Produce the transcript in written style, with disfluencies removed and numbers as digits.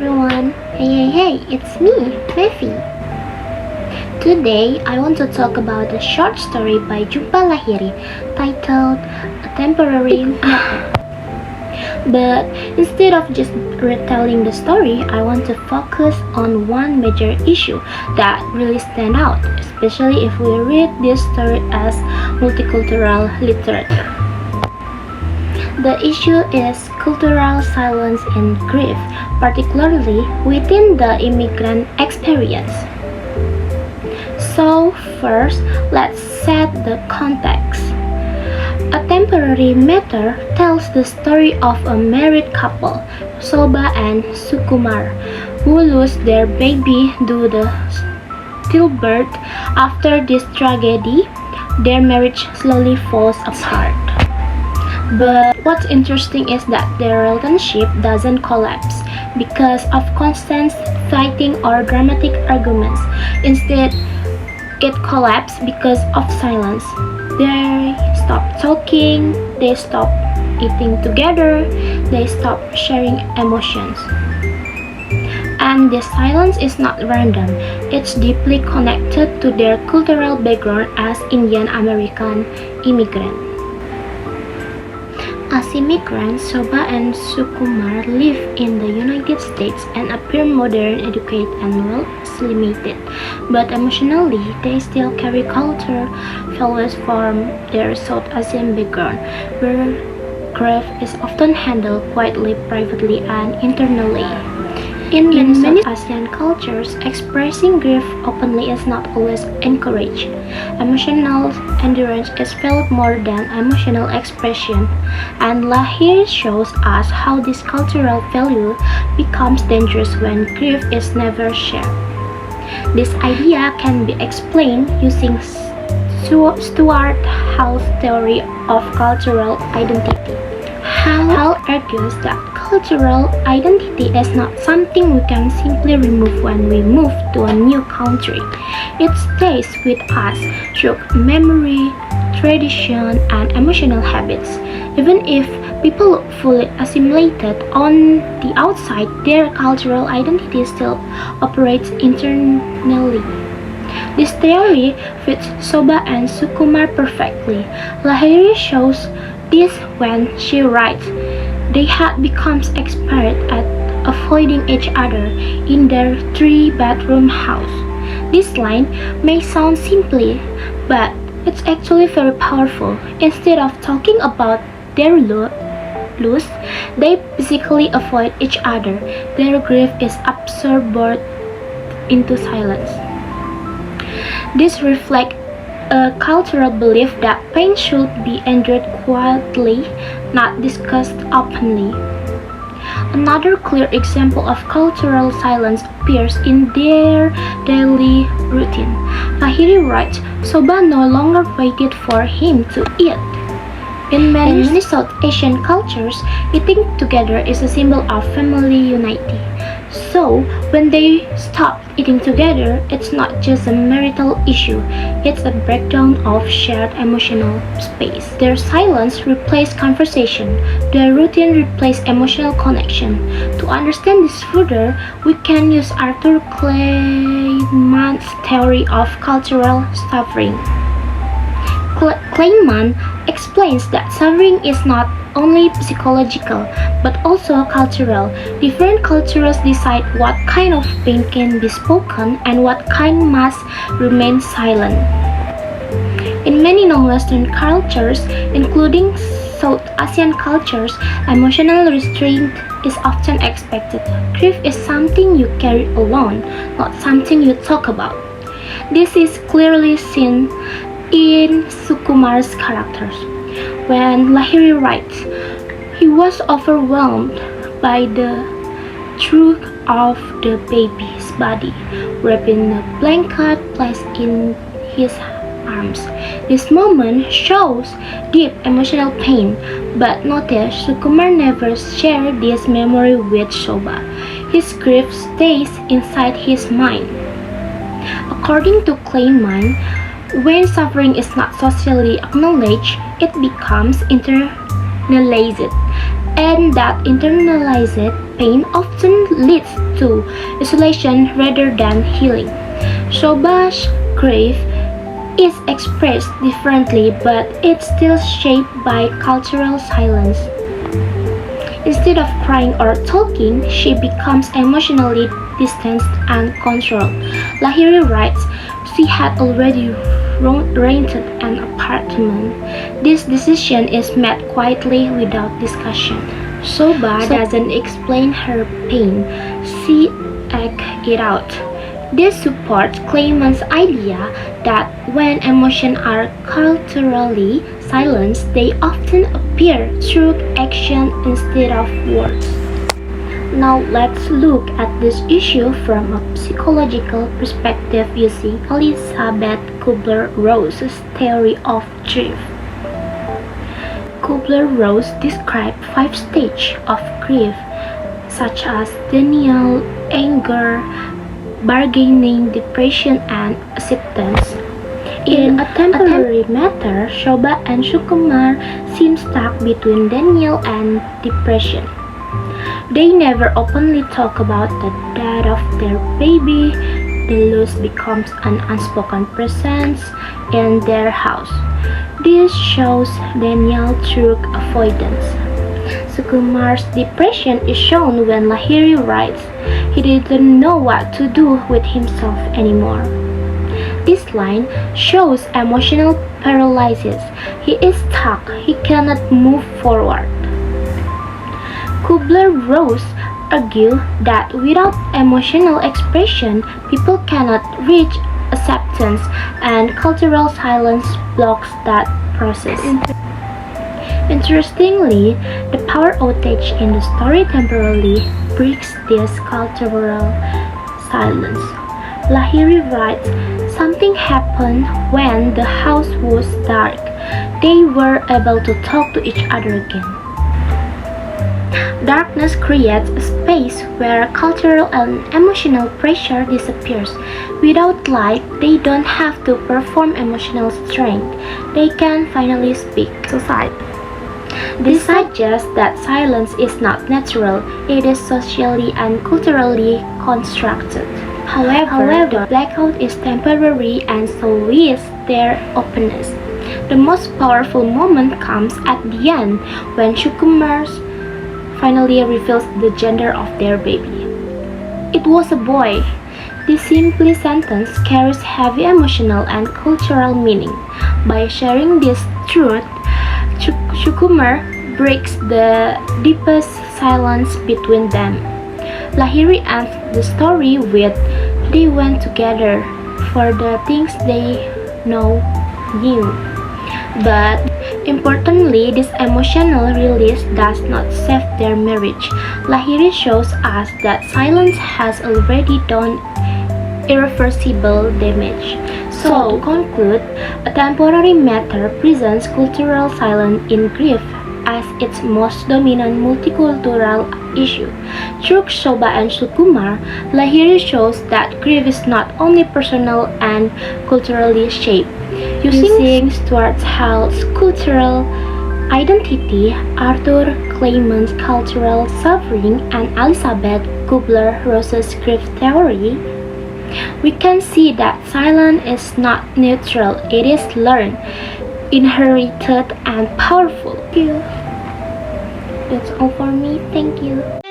everyone! Hey, it's me, Mevi. Today, I want to talk about a short story by Jhumpa Lahiri titled A Temporary Matter. But instead of just retelling the story, I want to focus on one major issue that really stands out, especially if we read this story as multicultural literature. The issue is cultural silence and grief, particularly within the immigrant experience. So first, let's set the context. A Temporary Matter tells the story of a married couple, Soba and Sukumar, who lose their baby due to stillbirth. After this tragedy, their marriage slowly falls apart. But what's interesting is that their relationship doesn't collapse because of constant fighting or dramatic arguments. Instead, it collapses because of silence. They stop talking, they stop eating together, they stop sharing emotions. And this silence is not random, it's deeply connected to their cultural background as Indian American immigrants. As immigrants, Soba and Sukumar live in the United States and appear modern, educated, and well-limited. But emotionally, they still carry cultural values from their South Asian background, where grief is often handled quietly, privately, and internally. In many Asian cultures, expressing grief openly is not always encouraged. Emotional endurance is felt more than emotional expression, and Lahiri shows us how this cultural value becomes dangerous when grief is never shared. This idea can be explained using Stuart Hall's theory of cultural identity. Hall argues that cultural identity is not something we can simply remove when we move to a new country. It stays with us through memory, tradition, and emotional habits. Even if people look fully assimilated on the outside, their cultural identity still operates internally. This theory fits Soba and Sukumar perfectly. Lahiri shows this when she writes, they had become expert at avoiding each other in their three-bedroom house. This line may sound simple, but it's actually very powerful. Instead of talking about their loss, they physically avoid each other. Their grief is absorbed into silence. This reflects a cultural belief that pain should be endured quietly, not discussed openly. Another clear example of cultural silence appears in their daily routine. Lahiri writes, Soba no longer waited for him to eat. In many South Asian cultures, eating together is a symbol of family unity. So, when they stop eating together, it's not just a marital issue, it's a breakdown of shared emotional space. Their silence replaced conversation, their routine replaced emotional connection. To understand this further, we can use Arthur Kleinman's theory of cultural suffering. Kleinman explains that suffering is not only psychological, but also cultural. Different cultures decide what kind of pain can be spoken and what kind must remain silent. In many non-Western cultures, including South Asian cultures, emotional restraint is often expected. Grief is something you carry alone, not something you talk about. This is clearly seen in Sukumar's characters. When Lahiri writes, he was overwhelmed by the truth of the baby's body, wrapped in a blanket placed in his arms. This moment shows deep emotional pain, but notice Sukumar never shared this memory with Soba. His grief stays inside his mind. According to Kleinman, when suffering is not socially acknowledged, it becomes internalized. and that internalized pain often leads to isolation rather than healing. Shoba's grief is expressed differently, but it's still shaped by cultural silence. Instead of crying or talking, she becomes emotionally distanced and controlled. Lahiri writes, she had already rented an apartment. This decision is made quietly without discussion. Soba doesn't explain her pain, she acts it out. This supports Clayman's idea that when emotions are culturally silenced, they often appear through action instead of words. Now let's look at this issue from a psychological perspective using Elizabeth Kubler-Ross's theory of grief. Kubler-Ross described 5 stages of grief, such as denial, anger, bargaining, depression, and acceptance. In a temporary matter, Shoba and Sukumar seem stuck between denial and depression. They never openly talk about the death of their baby. The loss becomes an unspoken presence in their house. This shows denial through avoidance. Sukumar's depression is shown when Lahiri writes, he didn't know what to do with himself anymore. This line shows emotional paralysis. He is stuck, he cannot move forward. Kubler-Ross argues that without emotional expression, people cannot reach acceptance, and cultural silence blocks that process. Interestingly, the power outage in the story temporarily breaks this cultural silence. Lahiri writes, something happened when the house was dark. They were able to talk to each other again. Darkness creates a space where cultural and emotional pressure disappears. Without light, they don't have to perform emotional strength. They can finally speak to sight. This suggests that silence is not natural, it is socially and culturally constructed. However, the blackout is temporary and so is their openness. The most powerful moment comes at the end when Sukumar finally reveals the gender of their baby. It was a boy. This simple sentence carries heavy emotional and cultural meaning. By sharing this truth, Sukumar breaks the deepest silence between them. Lahiri ends the story with, they went together for the things they knew. But importantly, this emotional release does not save their marriage. Lahiri shows us that silence has already done irreversible damage. So, to conclude, a temporary matter presents cultural silence in grief as its most dominant multicultural issue. Through Shoba and Sukumar, Lahiri shows that grief is not only personal and culturally shaped. Using Stuart Hall's cultural identity, Arthur Clayman's cultural suffering, and Elizabeth Kubler-Ross's grief theory, we can see that silence is not neutral, it is learned, inherited, and powerful. Thank you. That's all for me. Thank you.